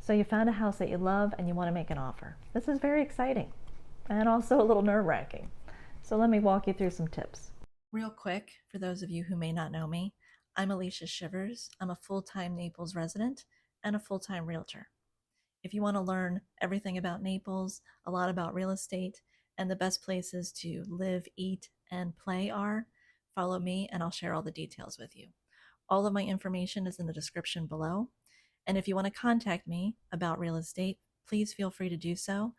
So you found a house that you love and you want to make an offer. This is very exciting and also a little nerve-wracking. So let me walk you through some tips. Real quick, for those of you who may not know me, I'm Alysia Shivers. I'm a full-time Naples resident and a full-time realtor. If you want to learn everything about Naples, a lot about real estate, and the best places to live, eat, and play are, follow me and I'll share all the details with you. All of my information is in the description below. And if you want to contact me about real estate, please feel free to do so.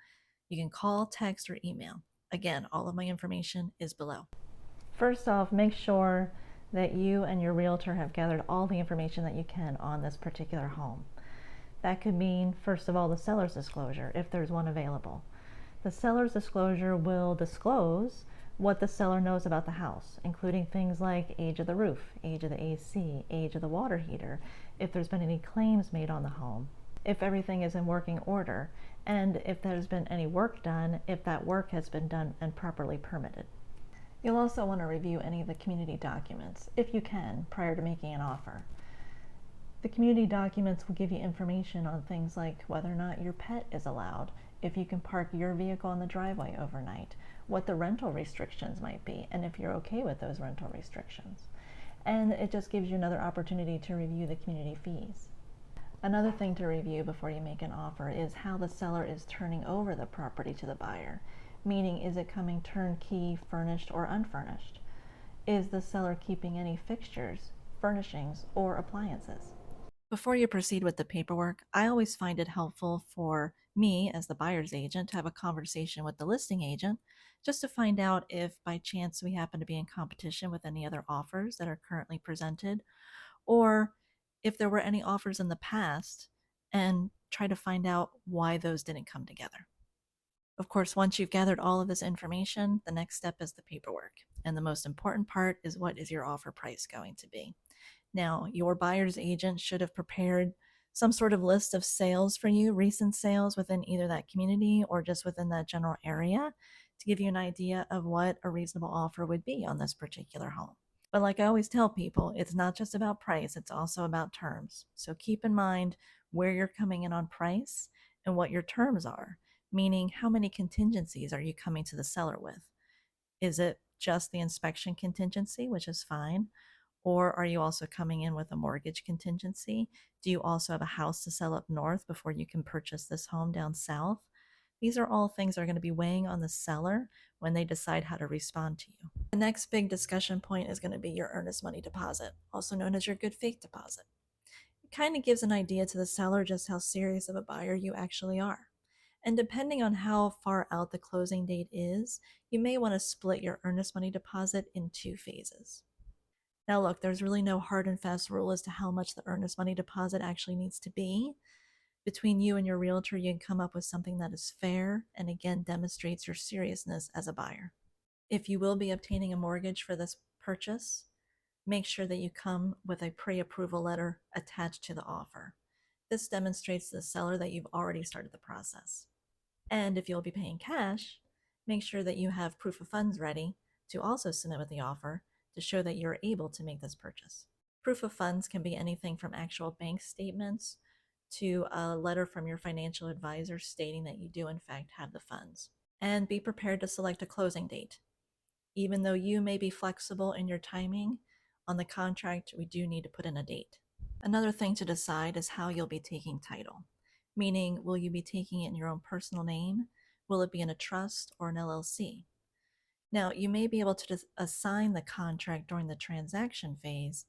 You can call, text, or email. Again, all of my information is below. First off, make sure that you and your realtor have gathered all the information that you can on this particular home. That could mean, first of all, the seller's disclosure, if there's one available. The seller's disclosure will disclose what the seller knows about the house, including things like age of the roof, age of the AC, age of the water heater, if there's been any claims made on the home, if everything is in working order, and if there's been any work done, if that work has been done and properly permitted. You'll also want to review any of the community documents, if you can, prior to making an offer. The community documents will give you information on things like whether or not your pet is allowed, if you can park your vehicle in the driveway overnight, what the rental restrictions might be, and if you're okay with those rental restrictions. And it just gives you another opportunity to review the community fees. Another thing to review before you make an offer is how the seller is turning over the property to the buyer, meaning is it coming turnkey, furnished, or unfurnished? Is the seller keeping any fixtures, furnishings, or appliances? Before you proceed with the paperwork, I always find it helpful for me as the buyer's agent to have a conversation with the listing agent just to find out if by chance we happen to be in competition with any other offers that are currently presented, or if there were any offers in the past, and try to find out why those didn't come together. Of course, once you've gathered all of this information, the next step is the paperwork. And the most important part is, what is your offer price going to be? Now, your buyer's agent should have prepared some sort of list of sales for you, recent sales within either that community or just within that general area, to give you an idea of what a reasonable offer would be on this particular home. But like I always tell people, it's not just about price, it's also about terms. So keep in mind where you're coming in on price and what your terms are, meaning how many contingencies are you coming to the seller with? Is it just the inspection contingency, which is fine? Or are you also coming in with a mortgage contingency? Do you also have a house to sell up north before you can purchase this home down south? These are all things that are going to be weighing on the seller when they decide how to respond to you. The next big discussion point is going to be your earnest money deposit, also known as your good faith deposit. It kind of gives an idea to the seller just how serious of a buyer you actually are. And depending on how far out the closing date is, you may want to split your earnest money deposit in 2 phases. Now look, there's really no hard and fast rule as to how much the earnest money deposit actually needs to be. Between you and your realtor, you can come up with something that is fair and again demonstrates your seriousness as a buyer. If you will be obtaining a mortgage for this purchase, make sure that you come with a pre-approval letter attached to the offer. This demonstrates to the seller that you've already started the process. And if you'll be paying cash, make sure that you have proof of funds ready to also submit with the offer to show that you're able to make this purchase. Proof of funds can be anything from actual bank statements to a letter from your financial advisor stating that you do in fact have the funds. And be prepared to select a closing date. Even though you may be flexible in your timing, on the contract we do need to put in a date. Another thing to decide is how you'll be taking title. Meaning, will you be taking it in your own personal name? Will it be in a trust or an LLC? Now, you may be able to assign the contract during the transaction phase,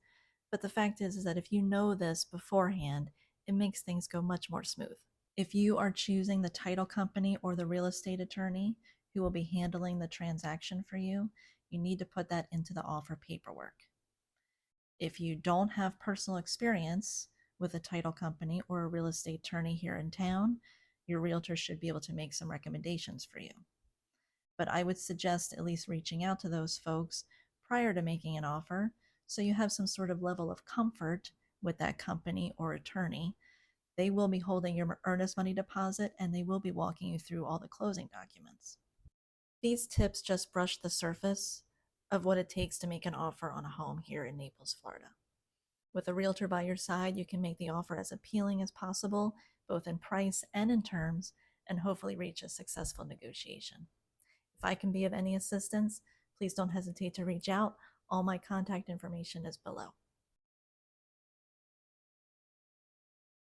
but the fact is that if you know this beforehand, it makes things go much more smooth. If you are choosing the title company or the real estate attorney who will be handling the transaction for you, you need to put that into the offer paperwork. If you don't have personal experience with a title company or a real estate attorney here in town, your realtor should be able to make some recommendations for you. But I would suggest at least reaching out to those folks prior to making an offer so you have some sort of level of comfort with that company or attorney. They will be holding your earnest money deposit and they will be walking you through all the closing documents. These tips just brush the surface of what it takes to make an offer on a home here in Naples, Florida. With a realtor by your side, you can make the offer as appealing as possible, both in price and in terms, and hopefully reach a successful negotiation. If I can be of any assistance, please don't hesitate to reach out. All my contact information is below.